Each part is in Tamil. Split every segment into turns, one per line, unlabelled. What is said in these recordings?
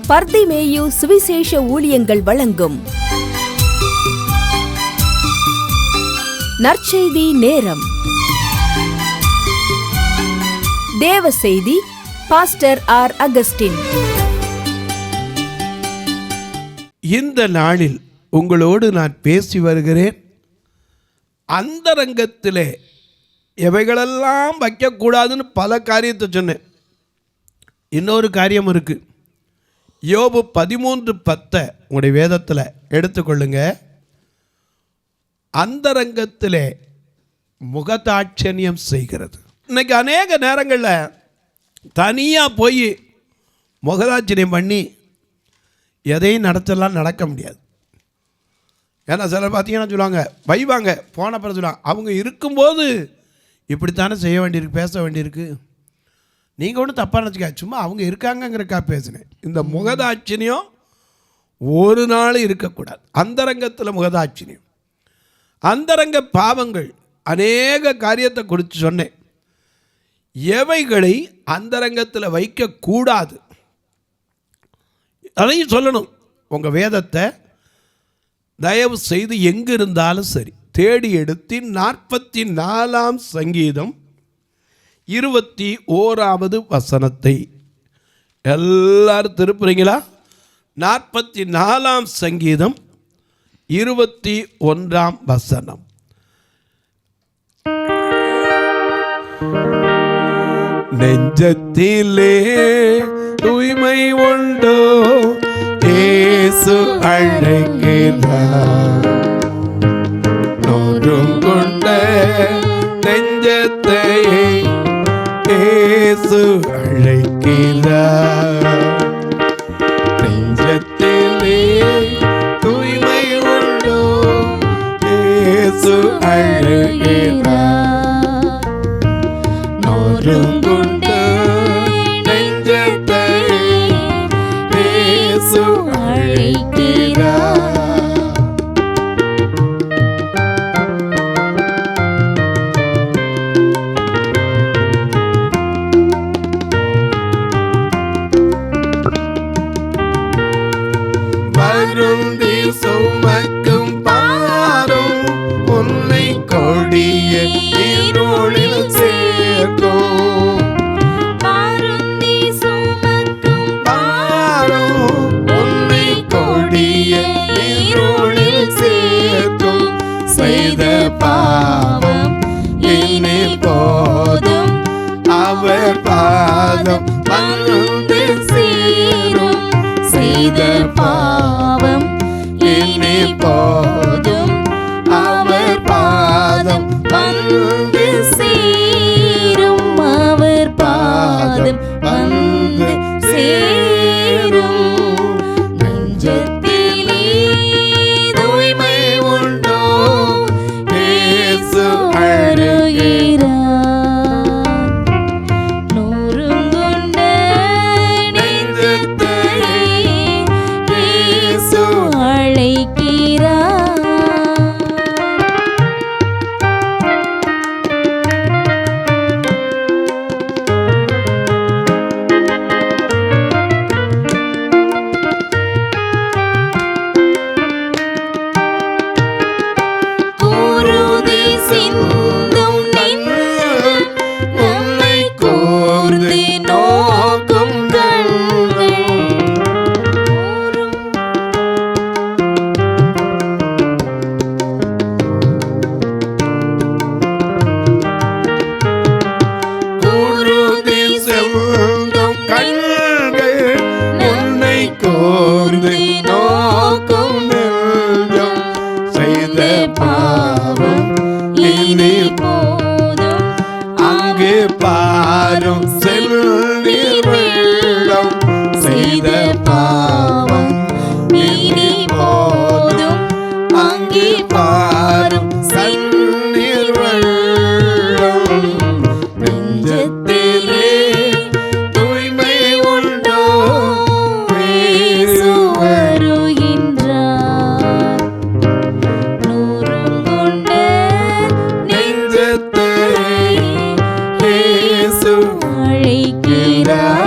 பர்திமேயு சுவிசேஷ ஊழியங்கள் வழங்கும் நற்செய்தி நேரம். தேவ செய்தி பாஸ்டர் ஆர். அகஸ்டின்.
இந்த நாளில் உங்களோடு நான் பேசி வருகிறேன். அந்தரங்கத்திலே எவைகளெல்லாம் வைக்கக்கூடாதுன்னு பல காரியத்தை சொன்னேன். இன்னொரு காரியம் இருக்குது. யோபு 13:10 உங்களுடைய வேதத்தில் எடுத்துக்கொள்ளுங்க. அந்தரங்கத்திலே முகதாட்சணியம் செய்கிறது. இன்னைக்கு அநேக நேரங்களில் தனியாக போய் முகதாட்சணியம் பண்ணி எதையும் நடத்தலாம் நடக்க முடியாது. ஏன்னா சிலர் பார்த்தீங்கன்னா சொல்லுவாங்க, வைவாங்க போன பிறகு சொல்லுவாங்க, அவங்க இருக்கும்போது இப்படித்தானே செய்ய வேண்டியிருக்கு, பேச வேண்டியிருக்கு. நீங்கள் ஒன்றும் தப்பாக நினச்சிக்க, சும்மா அவங்க இருக்காங்கங்கிறக்கா பேசினேன். இந்த முகதாட்சணியம் ஒரு நாள் இருக்கக்கூடாது. அந்தரங்கத்தில் முகதாட்சணியம், அந்தரங்க பாவங்கள், அநேக காரியத்தை குறித்து சொன்னேன். எவைகளை அந்தரங்கத்தில் வைக்கக்கூடாது அதையும் சொல்லணும். உங்கள் வேதத்தை தயவு செய்து எங்கே இருந்தாலும் சரி தேடி எடுத்து 44ஆம் சங்கீதம் 21வது வசனத்தை எல்லாரும் திருப்புறீங்களா? 44ஆம் சங்கீதம் 21ஆம் வசனம். நெஞ்சத்திலே தூய்மை உண்டோ, இயேசு அழைக்கிறார். நோரும் கொண்ட நெஞ்சத்தை இயேசு அழைக்கிறார். நெஞ்சத்திலே தூய்மை உண்டோ, இயேசு அழைக்கிறார். நோரும் கொண்ட நெஞ்சத்தை இயேசு அழைக்கிறார். வருந்தி சுமக்கும் பாரும் உன்னை கொடிய இருளில் சேர்க்கும். வருந்தி சுமக்கும் பாரும் உன்னை கொடிய இருளில் சேர்க்கும். செய்த பாவம் இனி போதும், அவர் பாதம் வந்து சேரும். செய்த பாவம் இனி போதும், அவர் பாதம் வந்து சேரும். அவர் பாதம் வந்து சேரும். நெஞ்சத்திலே தூய்மை உண்டோ, இயேசு அழைக்கிறார். நொறுங்குண்ட நெஞ்சத்தை இயேசு அழைக்கிறார். குருதி சிந்தும் நெஞ்சம் உம்மை கூர்ந்து நோக்கும் கண்கள். குருதி சிந்தும் கண்கள் உன்னை கூர்ந்து நோக்கும் நெஞ்சம். செய்த பாவம் இனி போதும், அங்கு பாரும் செல்வீர் வெள்ளம். செய்த பாவம் இனி போதும், அங்கே பாரும் செல்வீர் வெள்ளம். நெஞ்சத்திலே தூய்மை உண்டோ, இயேசு வருகின்றார். நொறுங்குண்ட நெஞ்சத்தை இயேசு அழைக்கிறார்.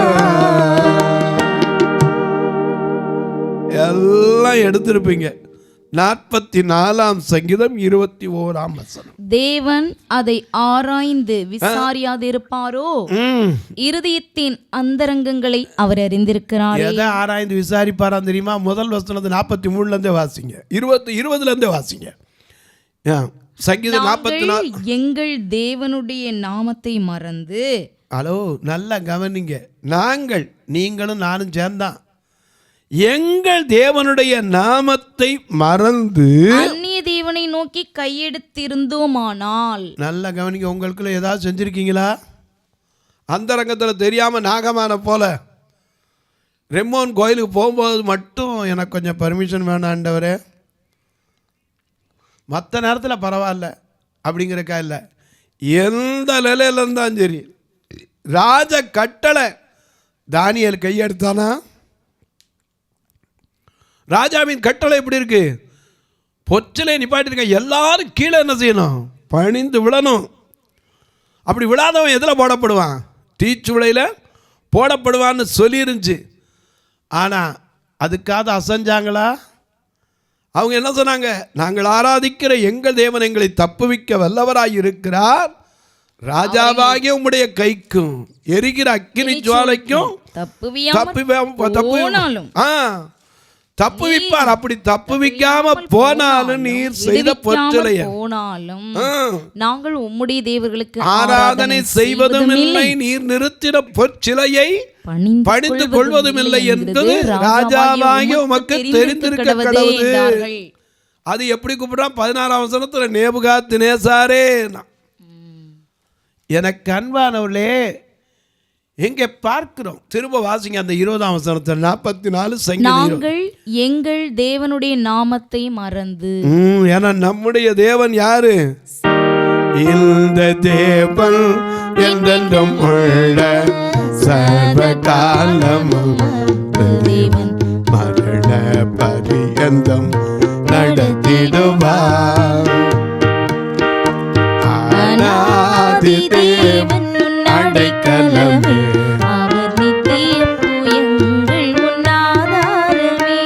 எல்லாம் எடுத்திருப்பீங்க. 44 சங்கீதம் 21
தேவன் அதை ஆராய்ந்து விசாரியாதிருப்பாரோ? இருதயத்தின் அந்தரங்கங்களை அவர் அறிந்திருக்கிறார்.
எதை ஆராய்ந்து விசாரிப்பாரா தெரியுமா? முதல் வசனத்தை 43 வாசிங்க, 20 வாசிங்க. சங்கீதம் 44.
எங்கள் தேவனுடைய நாமத்தை மறந்து.
ஹலோ, நல்லா கவனிங்க. நீங்களும் நானும் சேர்ந்தான் எங்கள் தேவனுடைய நாமத்தை மறந்து
அந்நிய தேவனை நோக்கி கையெடுத்திருந்தோமானால்.
நல்லா கவனிங்க. உங்களுக்குள்ள ஏதாவது செஞ்சிருக்கீங்களா? அந்தரங்கத்தில் தெரியாம நாகமான போல ரெம்மோன் கோயிலுக்கு போகும்போது மட்டும் எனக்கு கொஞ்சம் பர்மிஷன் வேணும் ஆண்டவரே, மற்ற நேரத்தில் பரவாயில்ல அப்படிங்கிறக்கா இல்லை, எந்த நிலையில இருந்தாலும் சரி ராஜ கட்டளை. தானியேல் கையெடுத்தானா? ராஜாவின் கட்டளை எப்படி இருக்கு? பொச்சலை நிப்பாட்டிருக்க எல்லாரும் கீழே என்ன செய்யணும்? பணிந்து விழணும். அப்படி விழாதவன் எதில் போடப்படுவான்? தீச்சுளையில் போடப்படுவான்னு சொல்லிருந்துச்சு. ஆனால் அதுக்காக அசைஞ்சாங்களா? அவங்க என்ன சொன்னாங்க? நாங்கள் ஆராதிக்கிற எங்கள் தேவன் எங்களை தப்புவிக்க வல்லவராய் இருக்கிறார், ராஜாவாகிய உம்முடைய கைக்கும் எரிகிற அக்கினி ஜுவாலைக்கும் தப்புவிப்பார். அப்படி தப்புவிக்காம போனாலும் நீர் செய்த பொற்சலையை
போனாலும் நாங்கள் உம்முடைய தேவர்களுக்கு
ஆராதனை செய்வதும் இல்லை, நீர் நிறுத்தின பொற்சிலையை பணிந்து கொள்வதும் இல்லை என்பது ராஜாவாகிய உமக்கு தெரிந்திருக்க கடவுது. அது எப்படி கூப்பிடுறான்? 16 வசனத்துல நேபுகாத்நேசாரே. எனக்கு அன்பானவர்களே, எங்கே பார்க்கிறோம்? திரும்ப வாசிங்க அந்த 20 வசனத்தில் 44 சங்கீதம்.
நாங்கள் எங்கள் தேவனுடைய நாமத்தை மறந்து.
ஏன்னா நம்முடைய தேவன் யாரு? இந்த தேவன் என்றென்றும் உள்ள சர்வ காலமும் தேவன், மரண பரியந்தம் நடத்திடுவார். அநாதி தேவன் அடைக்கலமே,
அவர் நித்திய புயங்கள் உன்னாதாரமே.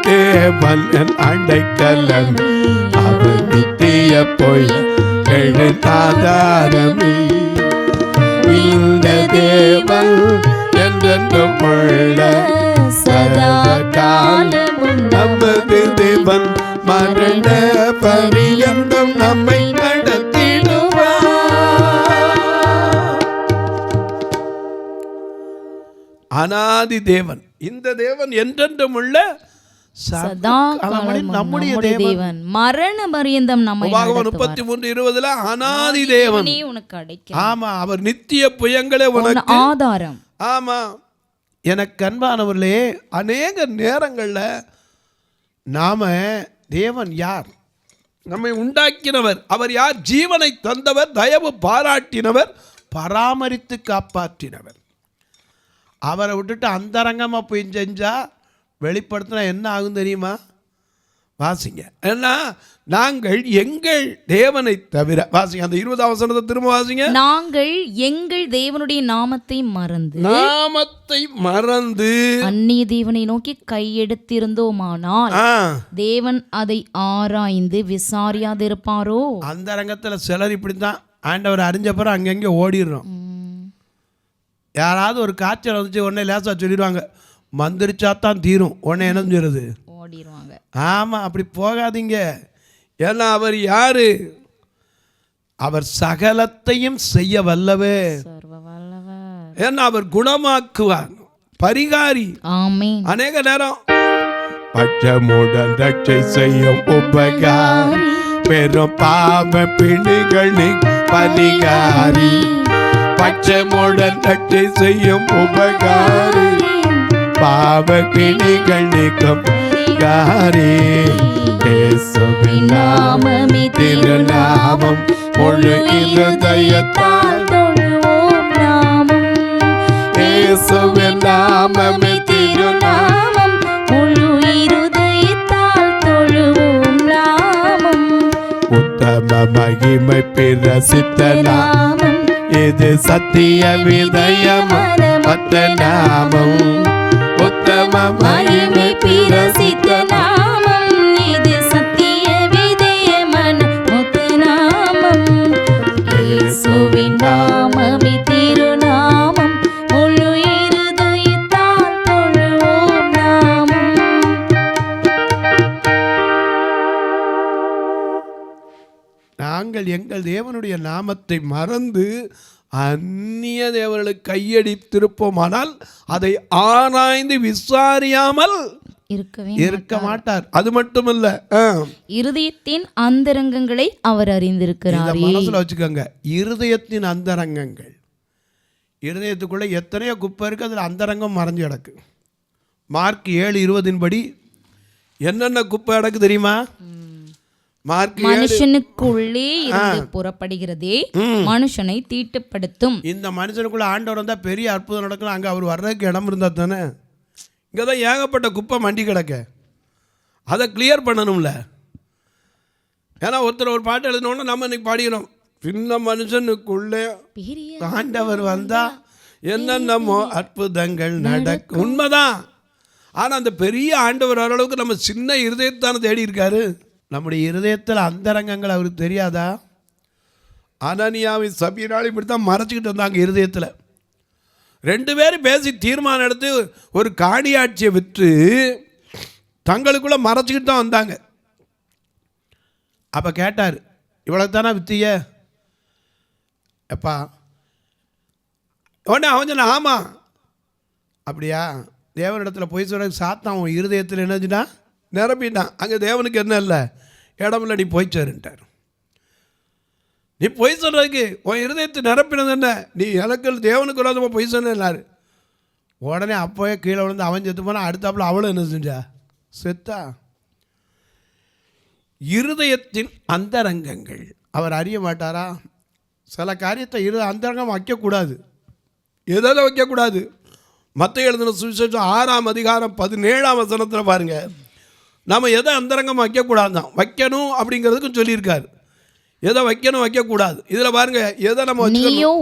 தேவன் என் அடைக்கலமே, அவர் நித்திய புயங்கள் ஆதாரமே. இந்த தேவன் என்றென்றும் உள்ள சதா காலமும் நமது தேவன், மரண பரியந்தம் நம்மை அநாதி தேவன். இந்த தேவன் என்றென்றும் உள்ள
சதா நம்முடைய தேவன், மரண பரியந்தம் நம்மை
33:20 அநாதி தேவன்
உனக்கு அடைக்க.
ஆமா, அவர் நித்திய புயங்களே உனக்கு
ஆதாரம்.
ஆமா. எனக்கு அன்பானவர்களே, அநேக நேரங்களில் நாம தேவன் யார்? நம்மை உண்டாக்கினவர். அவர் யார்? ஜீவனை தந்தவர், தயவு பாராட்டினவர், பராமரித்து காப்பாற்றினவர். அவரை விட்டுட்டு அந்தரங்கமாக போய் செஞ்சால் வெளிப்படுத்தினா என்ன ஆகும் தெரியுமா? வாசிங்க. ஏன்னா நாங்கள் எங்கள் தேவனை தவிர, வாசிங்க அந்த 20 வசனத்தை திரும்ப வாசிங்க.
நாங்கள் எங்கள் தேவனுடைய நாமத்தை மறந்து அந்நிய தேவனை நோக்கி கையெடுத்திருந்தோமானால் தேவன் அதை ஆராய்ந்து விசாரியாதிருப்பாரோ?
அந்த ரங்கத்தில் சிலர் இப்படித்தான் ஆண்டவர் அறிஞ்சப்பறம் அங்கங்கே ஓடிடுறோம். யாராவது ஒரு காய்ச்சல் வந்துச்சு உடனே லேசாக சொல்லிடுவாங்க, மந்திரிச்சாத்தான் தீரும், உடனே என்ன சொல்லுது?
ஓடிடுவாங்க.
ஆமாம், அப்படி போகாதீங்க. ஏன்னா அவர் யாரு? அவர் சகலத்தையும் செய்ய வல்லவே, ஏன்னா அவர் குணமாக்குவார், பரிகாரி.
ஆமென்.
அநேக நேரம் பச்சமுடன் ரட்சை செய்யும் உபகாரி, பெரும் பாவ பிணிகள் பரிகாரி. பச்சமுடன் ரட்சை செய்யும் உபகாரி, பாவ பிணிகள் நீக்கும் பரிகாரி. இயேசுவின் நாமமே திருநாமம், முழு இருதயத்தால் தொழுவோம் நாமம். இயேசுவின் நாமமே திருநாமம், முழு இருதயத்தால் தொழுவோம் நாமம். உத்தம மகிமை பிரசித்த நாமம், இது சத்திய விதயம் மற்ற நாமம். உத்தம மகிமை எங்கள் தேவனுடைய நாமத்தை மறந்து அந்நிய தேவர்களுக்கு கையடித்திருப்போமானால் அதை ஆராய்ந்து விசாரியாமல் இருக்க மாட்டார். அது மட்டுமல்ல,
இருதயத்தின் அந்தரங்கங்களை அவர் அறிந்திருக்கிறார்.
மனசுல வச்சுக்கோங்க, இருதயத்தின் அந்தரங்கங்கள். இருதயத்துக்குள்ள எத்தனையோ குப்பை இருக்கு, அதுல அந்தரங்கம் மறைஞ்சு கிடக்கு. மார்க் 7:20 படி என்னென்ன குப்பை கிடக்கு தெரியுமா?
மனுஷனுக்குள்ளே இருந்து புறப்படுகிறதே மனுஷனை தீட்டுப்படுத்தும்.
இந்த மனுஷனுக்குள்ள ஆண்டவர் வந்தா பெரிய அற்புதம் நடக்கலாம். அங்க அவர் வர்றதுக்கு இடம் இருந்தா தானே. இங்கதான் ஏகப்பட்ட குப்பை மண்டி கிடக்க, அதை கிளியர் பண்ணணும்ல. ஏன்னா ஒருத்தர் ஒரு பாட்டு எழுதினோன்னு நம்ம இன்னைக்கு பாடிக்கிறோம், சின்ன மனுஷனுக்குள்ளே ஆண்டவர் வந்தா என்னென்னமோ அற்புதங்கள் நடக்கும். உண்மைதான். ஆனா அந்த பெரிய ஆண்டவர் வர அளவுக்கு நம்ம சின்ன இருதயத்தானே தேடி இருக்காரு. நம்முடைய இருதயத்தில் அந்தரங்கங்கள் அவருக்கு தெரியாதா? அனனியாவின் சபீரால் இப்படித்தான் மறைச்சிக்கிட்டு வந்தாங்க இருதயத்தில். 2 பேரும் பேசி தீர்மானம் எடுத்து ஒரு காணியாட்சியை விற்று தங்களுக்குள்ள மறைச்சிக்கிட்டு தான் வந்தாங்க. அப்போ கேட்டார், இவ்வளவு தானே வித்திய எப்பா? உடனே அவன் சொன்ன, ஆமாம். அப்படியா? தேவனிடத்தில் போய் சொல்ல சாத்தான் உன் இருதயத்தில் என்னச்சுன்னா நிரப்பிட்டான். அங்கே தேவனுக்கு என்ன இல்லை, இடமில்ல, நீ போய் சேருன்ட்டார். நீ பொய் சொல்றதுக்கு உன் இருதயத்தை நிரப்பினது என்ன? நீ எனக்கு தேவனுக்கு விரோதமாக பொய் சொன்னார். உடனே அப்போயே கீழே விழுந்து அவன் செத்து போனா. அடுத்தாப்புல அவளும் என்ன செஞ்சா? செத்தா. இருதயத்தின் அந்தரங்கங்கள் அவர் அறிய மாட்டாரா? சில காரியத்தை அந்தரங்கம் வைக்கக்கூடாது. எதில் வைக்கக்கூடாது? மத்தேயு எழுதின சுவிசேஷம் 6ஆம் அதிகாரம் 17ஆம் வசனத்தில் பாருங்க, நம்ம எதை அந்தரங்கம் வைக்கக்கூடாது தான், வைக்கணும் அப்படிங்கிறதுக்கும் சொல்லியிருக்காரு. எதை வைக்கணும் வைக்கக்கூடாது இதில் பாருங்க. எதை நம்ம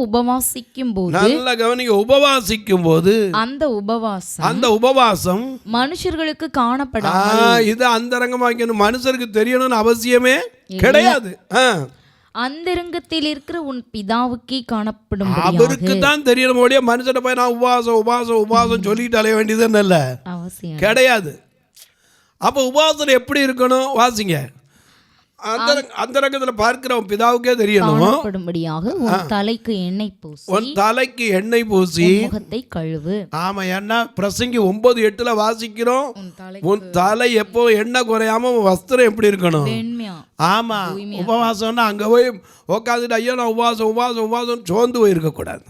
உபவாசிக்கும் போது,
நல்ல கவனிங்க, உபவாசிக்கும் போது அந்த உபவாசம்
மனுஷர்களுக்கு காணப்படாது.
இது அந்தரங்கம் வைக்கணும், மனுஷருக்கு தெரியணும்னு அவசியமே கிடையாது.
அந்தரங்கத்தில் இருக்கிற உன் பிதாவுக்கே காணப்படும்,
அவருக்கு தான் தெரியணும். மனுஷனை போய் நான் உபவாசம் உபவாசம் உபவாசம் சொல்லிட்டு அலைய வேண்டியது இல்ல, அவசியம் கிடையாது. அப்போ உபவாசம் எப்படி இருக்கணும்? வாசிங்க. அந்தரங்கத்தில் பார்க்கிறவன் பிதாவுக்கே தெரியணும்.
உன் தலைக்கு எண்ணெய் பூசி முகத்தை கழுவு.
ஆமா, ஏன்னா பிரசங்கி 9:8 வாசிக்கிறோம், உன் தலை எப்போ எண்ணெய் குறையாம வஸ்திரம் எப்படி இருக்கணும்? ஆமா. உபவாசம்னா அங்க போய் உட்காந்துட்டு ஐயோ நான் உபவாசம் உபவாசம் உபவாசம் சோர்ந்து போயிருக்க கூடாது.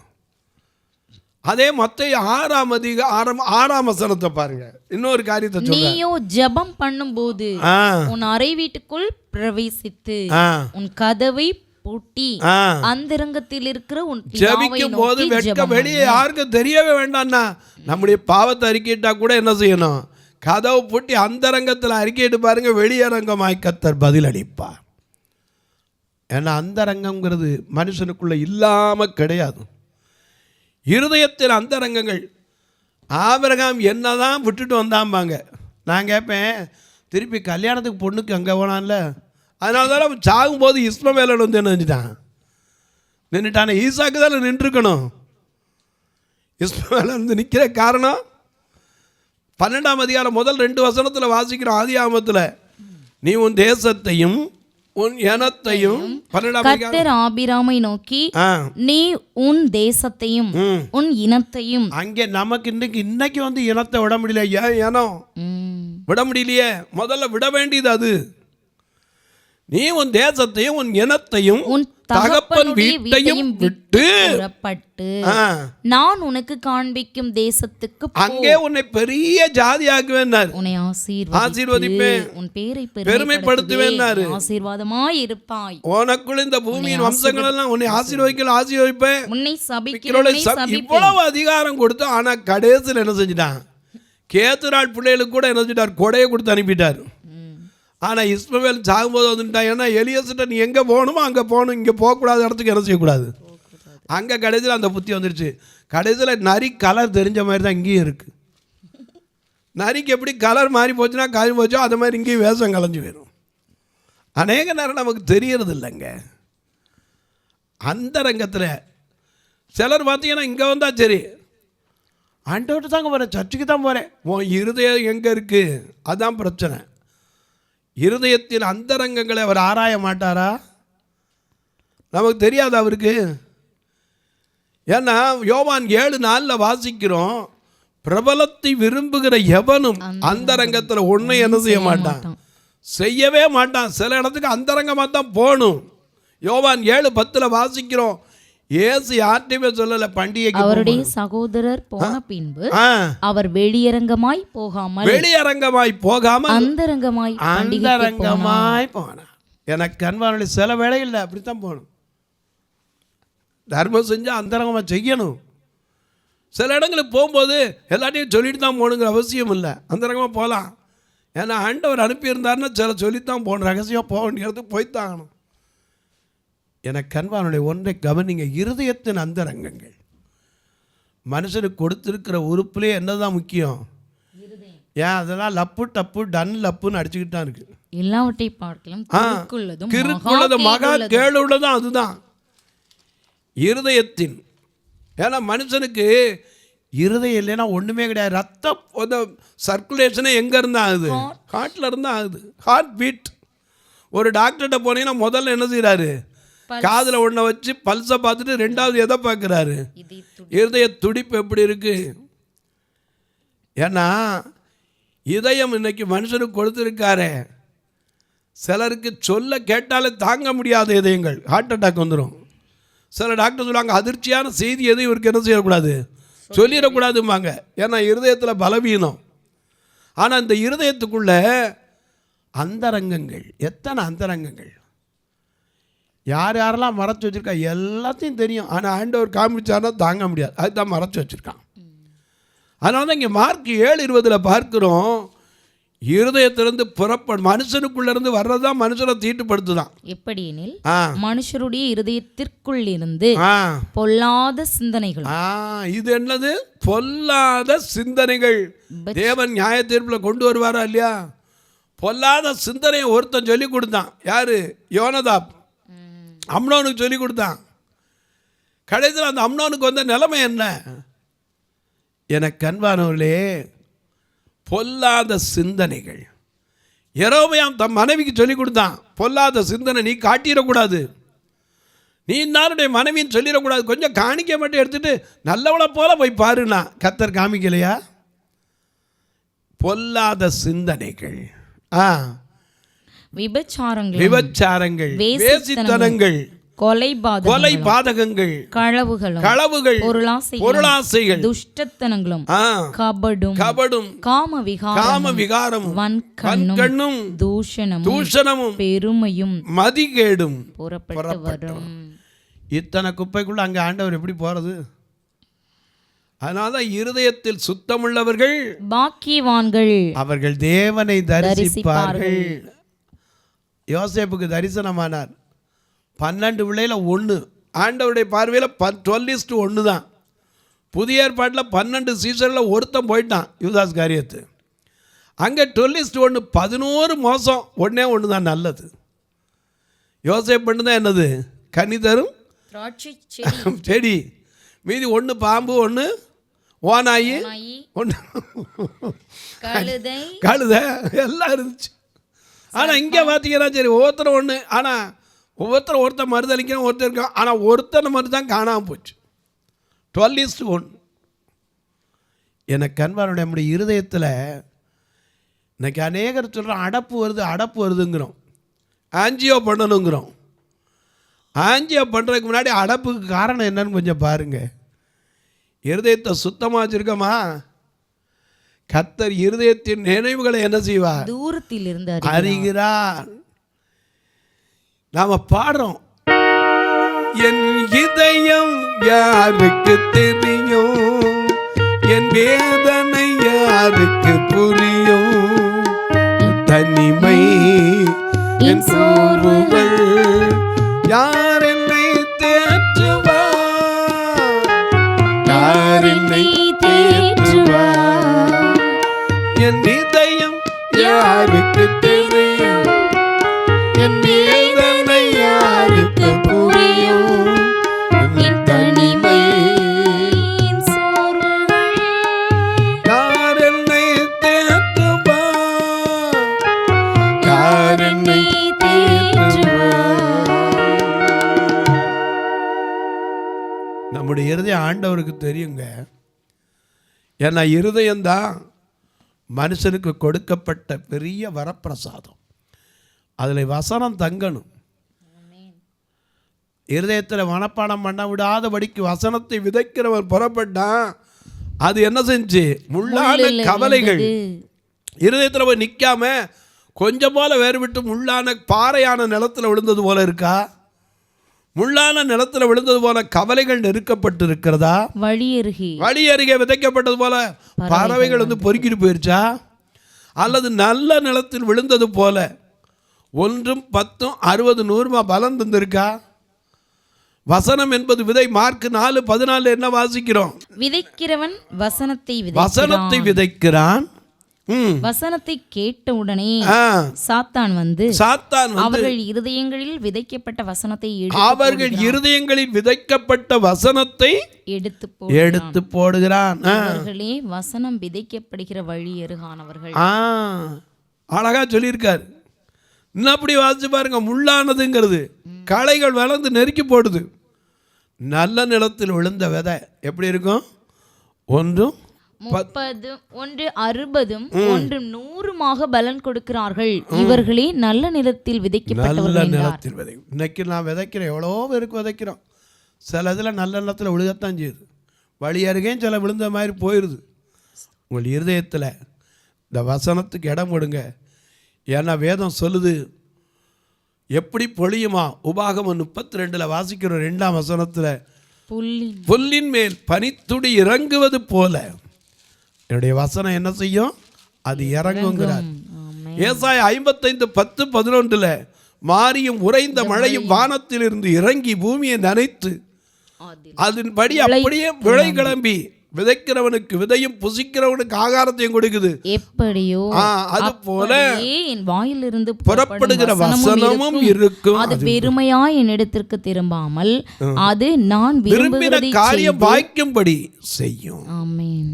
அதே மத்தேயு 6ஆம் அதிகாரம் 6ஆம் வசனத்தை பாருங்க. இன்னொரு காரியத்தை சொல்றேன்.
நீயோ ஜெபம் பண்ணும்போது உன் அறை வீட்டுக்குள் பிரவேசித்து உன் கதவை பூட்டி அந்தரங்கத்தில் இருக்கிற உன்
ஜெபிக்கும் போது வெட்க வெளியே யாருக்கும் தெரியவே வேண்டாம்னா நம்முடைய பாவத்தை அறிக்கையிட்டா கூட என்ன செய்யணும்? கதவை பூட்டி அந்தரங்கத்தில் அறிக்கையிட்டு பாருங்க, வெளியரங்கமாய் கர்த்தர் பதில் அளிப்பார். ஏன்னா அந்தரங்கம்ங்கிறது மனுஷனுக்குள்ள இல்லாம கிடையாது. இருதயத்தில் அந்தரங்கங்கள். ஆபிரகாம் என்னதான் விட்டுட்டு வந்தாம்பாங்க. நான் கேட்பேன், திருப்பி கல்யாணத்துக்கு பொண்ணுக்கு அங்கே போனான்ல, அதனால தானே சாகும்போது இஸ்மவேலன் வந்து என்ன செஞ்சுட்டான்? நின்றுட்டானே. ஈசாக்கு தானே நின்றுக்கணும். இஸ்மவேலன் வந்து நிற்கிற காரணம் 12ஆம் அதிகாரம் முதல் 2 வசனத்தில் வாசிக்கிறோம். ஆதியாகமத்தில் நீ உன் தேசத்தையும் உன் இனத்தையும்.
கர்த்தர் ஆபிராமை நோக்கி நீ உன் தேசத்தையும் உன் இனத்தையும்.
அங்கே நமக்கு இன்னைக்கு வந்து இனத்தை விட முடியல. ஏன் இனம் விட முடியலையே? முதல்ல விட வேண்டியது அது. நீ உன் தேசத்தையும் உன் இனத்தையும் உன் தகப்பன் வீட்டையும் விட்டு புறப்பட்டு
நான் உனக்கு காண்பிக்கும் தேசத்துக்கு
அங்கே உன்னை பெரிய ஜாதியாக்குவேன்,
உன்னை
ஆசீர்வதிப்பேன்,
உன் பேரை
பெருமைப்படுத்துவேன்,
ஆசீர்வாதமாய் இருப்பாய்.
உனக்குள்ள இந்த பூமியின் வம்சங்கள் எல்லாம் உன்னை ஆசீர்வதிப்பேன்,
உன்னை சபிக்கிறேன்.
இவ்வளவு அதிகாரம் கொடுத்து ஆனா கடைசியில் என்ன செஞ்சிட்டான்? கேத்துராள் பிள்ளைகளுக்கு கூட என்ன செஞ்சிட்டார்? கொடையை கொடுத்து அனுப்பிட்டார். ஆனால் இஸ்மவேல் சாகும்போது வந்துட்டான். ஏன்னா எலியாசிட்ட நீ எங்கே போகணுமோ அங்கே போகணும், இங்கே போகக்கூடாத இடத்துக்கு என்ன செய்யக்கூடாது. அங்கே கடைசியில் அந்த புத்தி வந்துடுச்சு. கடைசியில் நரி கலர் தெரிஞ்ச மாதிரி தான் இங்கேயும் இருக்குது. நரிக்கு எப்படி கலர் மாறி போச்சுன்னா கலி போச்சோ அது மாதிரி இங்கேயும் வேஷம் கலைஞ்சு போயிடும். அநேக நேரம் நமக்கு தெரியறது இல்லைங்க. அந்த ரங்கத்தில் சிலர் பார்த்தீங்கன்னா இங்கே வந்தால் சரி ஆண்டவர்கிட்ட தாங்க போகிறேன், சர்ச்சுக்கு தான் போகிறேன். உன் இருதயம் எங்கே இருக்குது? அதுதான் பிரச்சனை. இருதயத்தின் அந்தரங்கங்களை அவர் ஆராய மாட்டாரா? நமக்கு தெரியாது அவருக்கு. ஏன்னா யோவான் 7:4 வாசிக்கிறோம், பிரபலத்தை விரும்புகிற எவனும் அந்தரங்கத்தில் ஒன்றை என்ன செய்ய மாட்டான், செய்யவே மாட்டான். சில இடத்துக்கு அந்தரங்கமாக தான் போகணும். யோவான் 7:10 வாசிக்கிறோம், இயேசு யார்ட்டையுமே சொல்லல பண்டிகைக்கு.
அவருடைய சகோதரர் போன பின்பு அவர் வெளியரங்கமாய் போகாமல் அந்தரங்கமாய்
போனார். எனக்கு அன்பான சில வேளையில் அப்படித்தான் போகணும். தர்மம் செஞ்சால் அந்தரங்கமாக செய்யணும். சில இடங்களுக்கு போகும்போது எல்லாத்தையும் சொல்லிட்டு தான் போகணுங்கிற அவசியம் இல்லை, அந்தரங்கமாக போகலாம். ஏன்னா ஆண்டவர் அனுப்பியிருந்தாருன்னா சில சொல்லித்தான் போகணும், ரகசியம் போக வேண்டிய இடத்துக்கு போய்த்தாகணும். எனக்கு அன்பானுடைய ஒன்றை கவனிங்க, இருதயத்தின் அந்தரங்கங்கள். மனுஷனுக்கு கொடுத்துருக்கிற உறுப்புலேயே என்னதான் முக்கியம்? ஏன் அதெல்லாம் லப்பு டப்பு டன் லப்புன்னு அடிச்சுக்கிட்டு தான் இருக்கு.
எல்லாவற்றை பார்க்கலாம்
கிறுக்குள்ளது மகா கேளுள்ளதும் அதுதான் இருதயத்தின். ஏன்னா மனுஷனுக்கு இருதயம் இல்லைன்னா ஒன்றுமே கிடையாது. ரத்த சர்க்குலேஷனே எங்கே இருந்தால் ஆகுது? ஹார்ட்டில் இருந்தால் ஆகுது. Heart beat. ஒரு டாக்டர்கிட்ட போனீங்கன்னா முதல்ல என்ன செய்கிறாரு? காதில் ஒன்றை வச்சு பல்ஸை பார்த்துட்டு ரெண்டாவது எதை பார்க்குறாரு? இருதய துடிப்பு எப்படி இருக்கு. ஏன்னா இதயம் இன்னைக்கு மனுஷனுக்கு கொடுத்துருக்காரு. சிலருக்கு சொல்ல கேட்டாலே தாங்க முடியாத இதயங்கள், ஹார்ட் அட்டாக் வந்துடும். சில டாக்டர் சொல்லுவாங்க அதிர்ச்சியான செய்தி எதுவும் இவருக்கு என்ன செய்யக்கூடாது, சொல்லிடக்கூடாதும்பாங்க. ஏன்னா இருதயத்தில் பலவீனம். ஆனால் இந்த இருதயத்துக்குள்ள அந்தரங்கங்கள், எத்தனை அந்தரங்கங்கள், யார் யாரெல்லாம் மறைச்சி வச்சுருக்கா எல்லாத்தையும் தெரியும். ஆனால் ஆண்டவர் காமிச்சார்னா தாங்க முடியாது, அதுதான் மறைச்சி வச்சுருக்கான். அதனால தான் இங்கே மார்க் 7:20 பார்க்குறோம், இருதயத்திலிருந்து புறப்படும் மனுஷனுக்குள்ளேருந்து வர்றதுதான் மனுஷனை தீட்டுப்படுத்துதான்.
எப்படி எனில் மனுஷருடைய இருதயத்திற்குள் இருந்து பொல்லாத சிந்தனைகள்.
இது என்னது? பொல்லாத சிந்தனைகள். தேவன் நியாய தீர்ப்பில் கொண்டு வருவாரா இல்லையா? பொல்லாத சிந்தனையை ஒருத்தன் சொல்லி கொடுத்தான். யாரு? யோனதாப் அம்னோனுக்கு சொல்லி கொடுத்தான். கடைசியில் அந்த அம்னோனுக்கு வந்த நிலைமை என்ன? எனக்கு அன்பானவர்களே, பொல்லாத சிந்தனைகள். யெரொபெயாம் தம் மனைவிக்கு சொல்லி கொடுத்தான், பொல்லாத சிந்தனை நீ காட்டிடக்கூடாது, நீ இன்னாருடைய மனைவின்னு சொல்லிடக்கூடாது, கொஞ்சம் காணிக்க மட்டும் எடுத்துட்டு நல்லவளை போல போய் பாருனா. கர்த்தர் காமிக்கலையா? பொல்லாத சிந்தனைகள், விபச்சாரங்கள், வேசித்தனங்கள், கொலை பாதகங்கள், களவுகள், பொருளாசைகள்,
துஷ்டத்தனங்களும், கபடும், காம விகாரமும், வன்கண்ணும், தூஷணமும், பெருமையும்,
மதிகேடும்
புறப்பட்டு வரும்.
இத்தனை குப்பைக்குள்ள அங்கே ஆண்டவர் எப்படி போறது? அதனால்தான் இருதயத்தில் சுத்தமுள்ளவர்கள்
பாக்கியவான்கள்,
அவர்கள் தேவனை தரிசிப்பார்கள். யோசேப்புக்கு தரிசனமானார். 12 பிள்ளையில் 1. ஆண்டவருடைய பார்வையில் 12:1 தான். புதிய ஏற்பாட்டில் 12 சீசனில் ஒருத்தன் போயிட்டான், யூதாஸ் காரியத்து. அங்கே 12:1, 11 மோசம், 1 தான் நல்லது. யோசேப் பண்ணு தான் என்னது? கனி தரும் செடி. மீதி 1 பாம்பு, 1 ஓநாயி, 1 கழுதை, எல்லாம் இருந்துச்சு. ஆனால் இங்கே பார்த்தீங்கன்னா சரி ஒவ்வொருத்தரும் 1, ஆனால் ஒருத்தர் மறுதளிக்கிறோம், ஒருத்தர் இருக்கான். ஆனால் ஒருத்தனை மறு தான் காணாமல் போச்சு. 12:1. எனக்கு அன்பானுடைய நம்முடைய இருதயத்தில் இன்னைக்கு அநேகர் சொல்கிறோம் அடப்பு வருதுங்கிறோம், ஆஞ்சியோ பண்ணணுங்கிறோம். ஆஞ்சியோ பண்ணுறதுக்கு முன்னாடி அடப்புக்கு காரணம் என்னன்னு கொஞ்சம் பாருங்கள். இருதயத்தை சுத்தமாக வச்சுருக்கோமா? கர்த்தர் இருதயத்தின் நினைவுகளை என்ன செய்வார்?
தூரத்தில் இருந்து
அறிகிறார். நாம பாடுறோம், என் இதயம் யாருக்கு தெரியும், என் வேதனை யாருக்கு புரியும், தனிமை என் சோர்வுகள் யார் என்னை தேற்றுவார், யார் என்னை தேற்றுவார், என் இதயம் யாருக்கு தெரியும், என் வேதனை யாருக்கு புரியும், என் தனிமை என் சோர்வுகள் யார் என்னை தேற்றுவார், யார் என்னை தேற்றுவார். தெரியுங்க. ஏன்னா இருதயம்தான் மனுஷனுக்கு கொடுக்கப்பட்ட பெரிய வரப்பிரசாதம். அதில் வசனம் தங்கணும். இருதயத்தில் மனப்பாடம் பண்ண விடாதபடிக்கு வசனத்தை விதைக்கிறவன் புறப்பட்டான். அது என்ன செஞ்சு? முள்ளான கவலைகள் இருதயத்தில் போய் நிற்காம கொஞ்சம் போல வேறு விட்டு முள்ளான பாறையான நிலத்தில் விழுந்தது போல இருக்கா? முள்ளான நிலத்தில் விழுந்தது போல கவலைகள் நெருக்கப்பட்டு இருக்கிறதா? வழி அருகே விதைக்கப்பட்டது போல பறவைகள் வந்து பொறுக்கிட்டு போயிருச்சா? அல்லது நல்ல நிலத்தில் விழுந்தது போல 1, 10, 60, 100 பலன் தந்திருக்கா? வசனம் என்பது விதை. மார்க் 4:14 என்ன வாசிக்கிறோம்?
விதைக்கிறவன் வசனத்தை
விதைக்கிறான்.
வசனத்தை கேட்டவுடனே சாத்தான் வந்து அவர்கள் இருதயங்களில் விதைக்கப்பட்ட வசனத்தை
எடுத்து போடுகிறான்.
அவர்களே வசனம் விதைக்கப்படுகிற வழி எருகானவர்கள்.
அழகா சொல்லியிருக்காரு. இன்னும் அப்படி வாசிச்சு பாருங்க. முள்ளானதுங்கிறது களைகள் வளர்ந்து நெருக்கி போடுது. நல்ல நிலத்தில் விழுந்த விதை எப்படி இருக்கும்? 1
30, 60, 100 பலன் கொடுக்கிறார்கள். இவர்களே நல்ல நிலத்தில் விதைக்கப்பட்டவர்கள்.
இன்னைக்கு நான் விதைக்கிறேன், எவ்வளோ பேருக்கு விதைக்கிறோம். சில இதில் நல்ல நிலத்தில் விழுகத்தான் செய்யுது. வழி அருகேயும் சில விழுந்த மாதிரி போயிடுது. உங்கள் இருதயத்தில் இந்த வசனத்துக்கு இடம் கொடுங்க. ஏன்னா வேதம் சொல்லுது எப்படி பொழியுமா? உபாகமம் 32 வாசிக்கிறோம் 2ஆம் வசனத்தில், புல்லின் மேல் பனித்துளி இறங்குவது போல என்னுடைய வசனம் என்ன செய்யும்? அது இறங்குங்கிறார். ஏசாயா 55:10-11 மாரியும் உறைந்த மழையும் வானத்தில் இருந்து இறங்கி பூமியை நனைத்து அதன்படி அப்படியே விளை கிளம்பி விதைக்கிறவனுக்கு விதையும் புசிக்கிறவனுக்கு ஆகாரத்தையும் கொடுக்குது.
எப்படியோ
அது போல
என் வாயிலிருந்து
புறப்படுகிற வசனமும் இருக்கும்.
அது வெறுமையா என்னிடத்திற்கு திரும்பாமல் அது நான் விரும்பின
காரியம் வாய்க்கும்படி செய்யும்.
ஆமென்.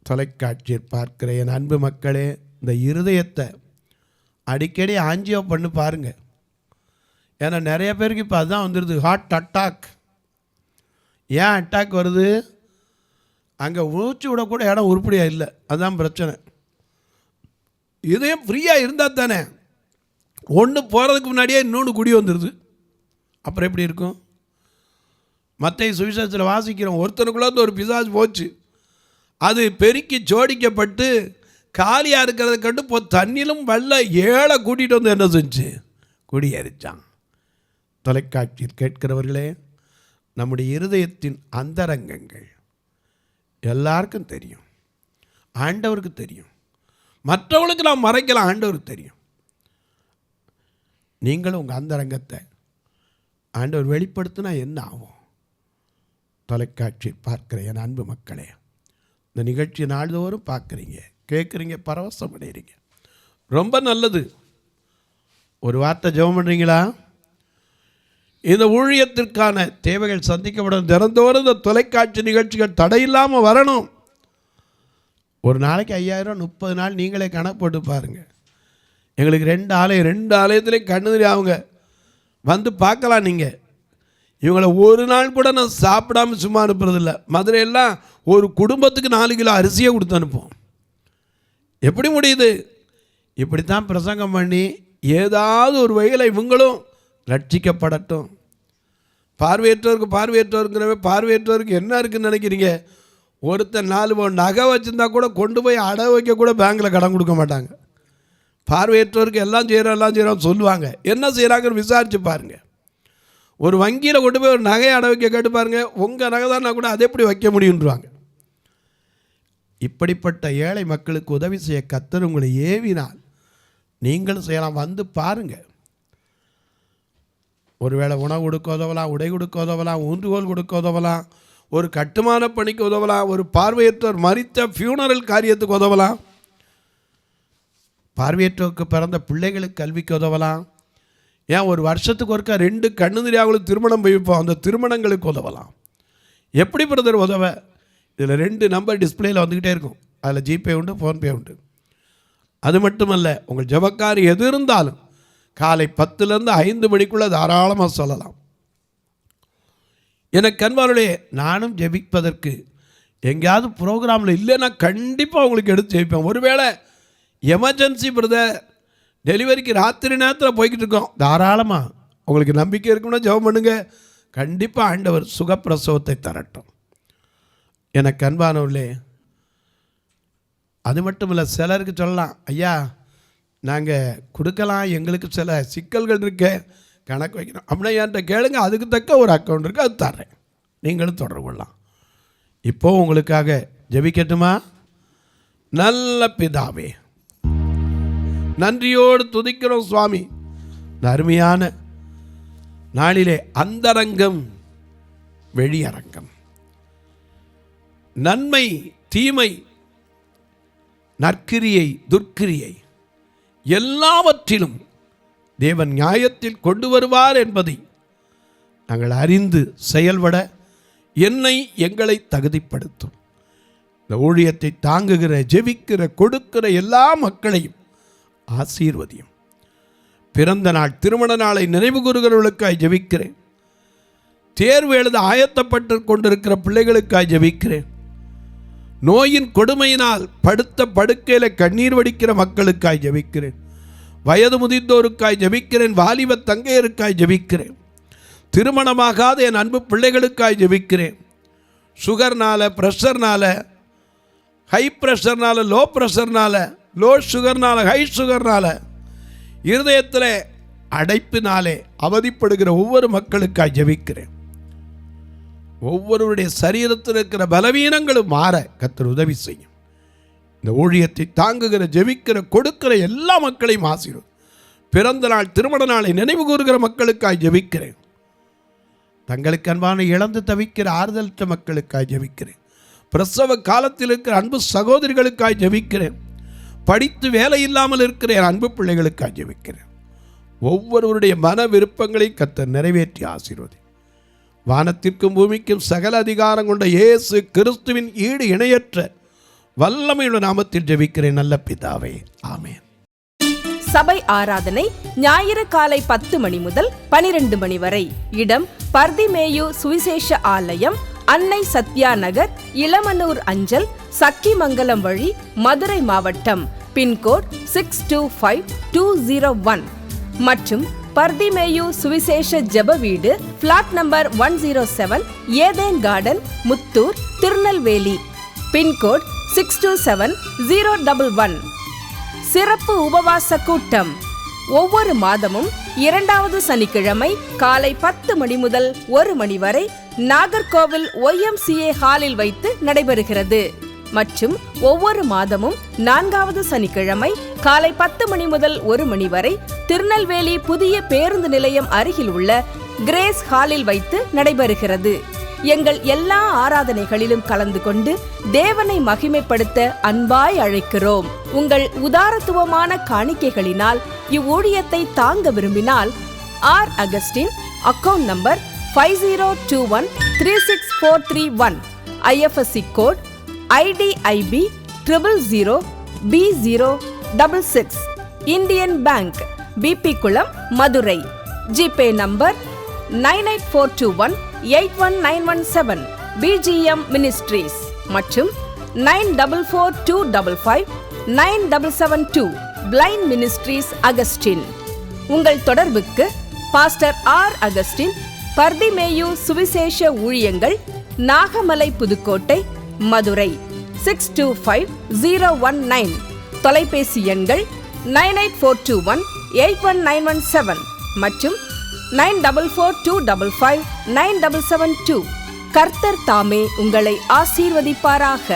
தொலைக்காட்சியில் பார்க்கிற என் அன்பு மக்களே, இந்த இருதயத்தை அடிக்கடி ஆஞ்சியோ பண்ணி பாருங்க. ஏன்னா நிறைய பேருக்கு இப்போ அதுதான் வந்துடுது, ஹார்ட் அட்டாக். ஏன் அட்டாக் வருது? அங்கே மூச்சு விடக்கூட இடம் உருப்படியாக இல்லை, அதுதான் பிரச்சனை. இதயம் ஃப்ரீயாக இருந்தால் தானே. ஒன்று போகிறதுக்கு முன்னாடியே இன்னொன்று குடி வந்துடுது. அப்புறம் எப்படி இருக்கும்? மத்தேயு சுவிசேஷத்தில் வாசிக்கிறோம், ஒருத்தனுக்குள்ளே ஒரு பிசாசு போச்சு. அது பெருக்கி ஜோடிக்கப்பட்டு காலியாக இருக்கிறத கண்டு இப்போ தண்ணிலும் வெள்ள 7 கூட்டிகிட்டு வந்து என்ன செஞ்சு குடியேறிச்சான். தொலைக்காட்சியில் கேட்கிறவர்களே, நம்முடைய இருதயத்தின் அந்தரங்கங்கள் எல்லாருக்கும் தெரியும். ஆண்டவருக்கு தெரியும். மற்றவங்களுக்கு நாம் மறைக்கலாம், ஆண்டவருக்கு தெரியும். நீங்களும் உங்கள் அந்தரங்கத்தை ஆண்டவர் வெளிப்படுத்தினா என்ன ஆகும்? தொலைக்காட்சியில் பார்க்கிற என் அன்பு மக்களே, இந்த நிகழ்ச்சி நாள்தோறும் பார்க்குறீங்க, கேட்குறீங்க, பரவசம் அடைகிறீங்க. ரொம்ப நல்லது. ஒரு வார்த்தை ஜெபம் பண்ணுறீங்களா? இந்த ஊழியத்திற்கான தேவைகள் சந்திக்கப்படும். தினந்தோறும் இந்த தொலைக்காட்சி நிகழ்ச்சிகள் தடையில்லாமல் வரணும். ஒரு நாளைக்கு 5000, 30 நாள் நீங்களே கணக்கு போட்டு பாருங்கள். எங்களுக்கு 2 ஆலயத்துலேயும் கண்ணு அவங்க வந்து பார்க்கலாம். நீங்கள் இவங்களை ஒரு நாள் கூட நான் சாப்பிடாமல் சும்மா அனுப்புறதில்ல. மதுரையெல்லாம் ஒரு குடும்பத்துக்கு 4 கிலோ அரிசியை கொடுத்து அனுப்போம். எப்படி முடியுது? இப்படித்தான் பிரசங்கம் பண்ணி ஏதாவது ஒரு வகையில் இவங்களும் ரட்சிக்கப்படட்டும். பார்வையற்றோருக்கு என்ன இருக்குதுன்னு நினைக்கிறீங்க? ஒருத்தர் 4 பவுன் நகை வச்சுருந்தா கூட கொண்டு போய் அடை வைக்க கூட பேங்கில் கடன் கொடுக்க மாட்டாங்க. பார்வையற்றோருக்கு எல்லாம் செய்கிறோம் சொல்லுவாங்க. என்ன செய்கிறாங்கன்னு விசாரித்து பாருங்கள். ஒரு வங்கியில் கொண்டு போய் ஒரு நகையை அடை வைக்க கேட்டு பாருங்கள், உங்கள் நகை தான் கூட அதை எப்படி வைக்க முடியுன்றாங்க. இப்படிப்பட்ட ஏழை மக்களுக்கு உதவி செய்ய கர்த்தர் உங்களை ஏவினால் நீங்களும் செய்யலாம். வந்து பாருங்கள். ஒருவேளை உணவு கொடுக்க உதவலாம், உடை கொடுக்க உதவலாம், ஊன்றுகோல் கொடுக்க உதவலாம், ஒரு கட்டுமான பணிக்கு உதவலாம், ஒரு பார்வையற்றோர் மரித்த ஃபியூனரல் காரியத்துக்கு உதவலாம், பார்வையற்றோருக்கு பிறந்த பிள்ளைகளுக்கு கல்விக்கு உதவலாம். ஏன் ஒரு வருஷத்துக்கு ஒருக்கா 2 கண்ணு தெரியாதவங்களுக்கு திருமணம் வைப்போம், அந்த திருமணங்களுக்கு உதவலாம். எப்படி பிரதர் உதவ? இதில் 2 நம்பர் டிஸ்பிளேயில் வந்துக்கிட்டே இருக்கும். அதில் ஜிபே உண்டு, ஃபோன்பே உண்டு. அது மட்டுமல்ல, உங்கள் ஜபக்காரி எது இருந்தாலும் காலை 10லேருந்து 5 மணிக்குள்ளே தாராளமாக சொல்லலாம். எனக்கு அன்பார்களே, நானும் ஜெபிப்பதற்கு எங்கேயாவது ப்ரோக்ராமில் இல்லைன்னா கண்டிப்பாக உங்களுக்கு எடுத்து வைப்பேன். ஒருவேளை எமர்ஜென்சி பிரதர், டெலிவரிக்கு ராத்திரி நேரத்தில் போய்கிட்டு இருக்கோம், தாராளமாக உங்களுக்கு நம்பிக்கை இருக்குன்னா ஜெபம் பண்ணுங்க. கண்டிப்பாக ஆண்டவர் சுகப்பிரசவத்தை தரட்டும். எனக்கு அன்பானவர்களே, அது மட்டும் இல்லை, சிலருக்கு சொல்லலாம், ஐயா நாங்கள் கொடுக்கலாம், எங்களுக்கு சில சிக்கல்கள் இருக்க, கணக்கு வைக்கணும் அப்படின்னா என்கிட்ட கேளுங்க, அதுக்கு தக்க ஒரு அக்கௌண்ட் இருக்குது, அது தர்றேன், நீங்களும் தொடர்பு கொள்ளலாம். இப்போது உங்களுக்காக ஜெபிக்கட்டுமா? நல்ல பிதாவே, நன்றியோடு துதிக்கிறோம் சுவாமி. இந்த அருமையான நாளிலே அந்தரங்கம் வெளியரங்கம், நன்மை தீமை, நற்கிரியை துர்க்கிரியை எல்லாவற்றிலும் தேவன் நியாயத்தில் கொண்டு வருவார் என்பதை நாங்கள் அறிந்து செயல்பட எங்களை தகுதிப்படுத்தும். இந்த ஊழியத்தை தாங்குகிற, ஜெபிக்கிற, கொடுக்கிற எல்லா மக்களையும் ஆசீர்வதியும். பிறந்த நாள், திருமண நாளை நினைவு கூறுகிறவர்களுக்காய் ஜெபிக்கிறேன். தேர்வு எழுத ஆயத்தப்பட்டு கொண்டிருக்கிற பிள்ளைகளுக்காய் ஜெபிக்கிறேன். நோயின் கொடுமையினால் படுத்த படுக்கையில் கண்ணீர் வடிக்கிற மக்களுக்காய் ஜெபிக்கிறேன். வயது முதிர்ந்தோருக்காய் ஜெபிக்கிறேன். வாலிப தங்கையருக்காய் ஜெபிக்கிறேன். திருமணமாகாத என் அன்பு பிள்ளைகளுக்காய் ஜெபிக்கிறேன். சுகர்னால, ப்ரெஷர்னால, ஹை ப்ரெஷர்னால, லோ ப்ரெஷர்னால, லோ சுகர்னால, ஹை சுகர்னால, இருதயத்தில் அடைப்பினாலே அவதிப்படுகிற ஒவ்வொரு மக்களுக்காய் ஜெபிக்கிறேன். ஒவ்வொருவருடைய சரீரத்தில் இருக்கிற பலவீனங்களும் மாற கர்த்தர் உதவி செய்யும். இந்த ஊழியத்தை தாங்குகிற, ஜெபிக்கிற, கொடுக்கிற எல்லா மக்களையும் ஆசீர்வதியும். பிறந்த நாள், திருமண நாளை நினைவு கூறுகிற மக்களுக்காய் ஜெபிக்கிறேன். தங்களுக்கு அன்பான இழந்து தவிக்கிற ஆறுதலற்ற மக்களுக்காய் ஜெபிக்கிறேன். பிரசவ காலத்தில் இருக்கிற அன்பு சகோதரிகளுக்காய் ஜெபிக்கிறேன். படித்து வேலை இல்லாமல் இருக்கிற என் அன்பு பிள்ளைகளுக்காய் ஜெபிக்கிறேன். ஒவ்வொருவருடைய மன விருப்பங்களை கர்த்தர் நிறைவேற்றி ஆசீர்வதி. வானத்திற்கும் பூமிக்கும் சகல அதிகாரம் கொண்ட இயேசு கிறிஸ்துவின் ஈடு இணையற்ற வல்லமையுள்ள நாமத்தில் ஜெபிக்கிறேன் நல்ல பிதாவே, ஆமென்.
சபை ஆராதனை ஞாயிறு காலை 10 மணி முதல் 12 மணி வரை. இடம் பர்திமேயு சுவிசேஷ ஆலயம், அன்னை சத்யா நகர், இளமனூர் அஞ்சல், சக்கிமங்கலம் வழி, மதுரை மாவட்டம். பின்கோட் 625201 மற்றும் பர்திமேயு சுவிசேஷ ஜெப வீடு, plot number 107, Eden garden, Muthur, Tirunelveli. Pin code 627011. சிறப்பு உபவாச கூட்டம் ஒவ்வொரு மாதமும் 2வது சனிக்கிழமை காலை 10 மணி முதல் 1 மணி வரை நாகர்கோவில் YMCA ஹாலில் வைத்து நடைபெறுகிறது. மற்றும் ஒவ்வொரு மாதமும் 4வது சனிக்கிழமை காலை 10 மணி முதல் 1 மணி வரை திருநெல்வேலி புதிய பேருந்து நிலையம் அருகில் உள்ள கிரேஸ் ஹாலில் வைத்து நடைபெறுகிறது. எங்கள் எல்லா ஆராதனைகளிலும் கலந்து கொண்டு தேவனை மகிமைப்படுத்த அன்பாய் அழைக்கிறோம். உங்கள் உதாரத்துவமான காணிக்கைகளினால் இவ்வூழியத்தை தாங்க விரும்பினால் R Augustine, account number 5021364331, IFSC code IDIB 000B066, Indian bank, BP Kulam, Madurai. GPay number 9842181917, BGM ministries மற்றும் 9442559772, பிளைண்ட் மினிஸ்ட்ரீஸ் அகஸ்டின். உங்கள் தொடர்புக்கு பாஸ்டர் ஆர் அகஸ்டின், பர்திமேயு சுவிசேஷ ஊழியங்கள், நாகமலை, புதுக்கோட்டை, மதுரை 625019. தொலைபேசி எண்கள் 9842181917 மற்றும் 9442559772. கர்த்தர் தாமே உங்களை ஆசீர்வதிப்பாராக.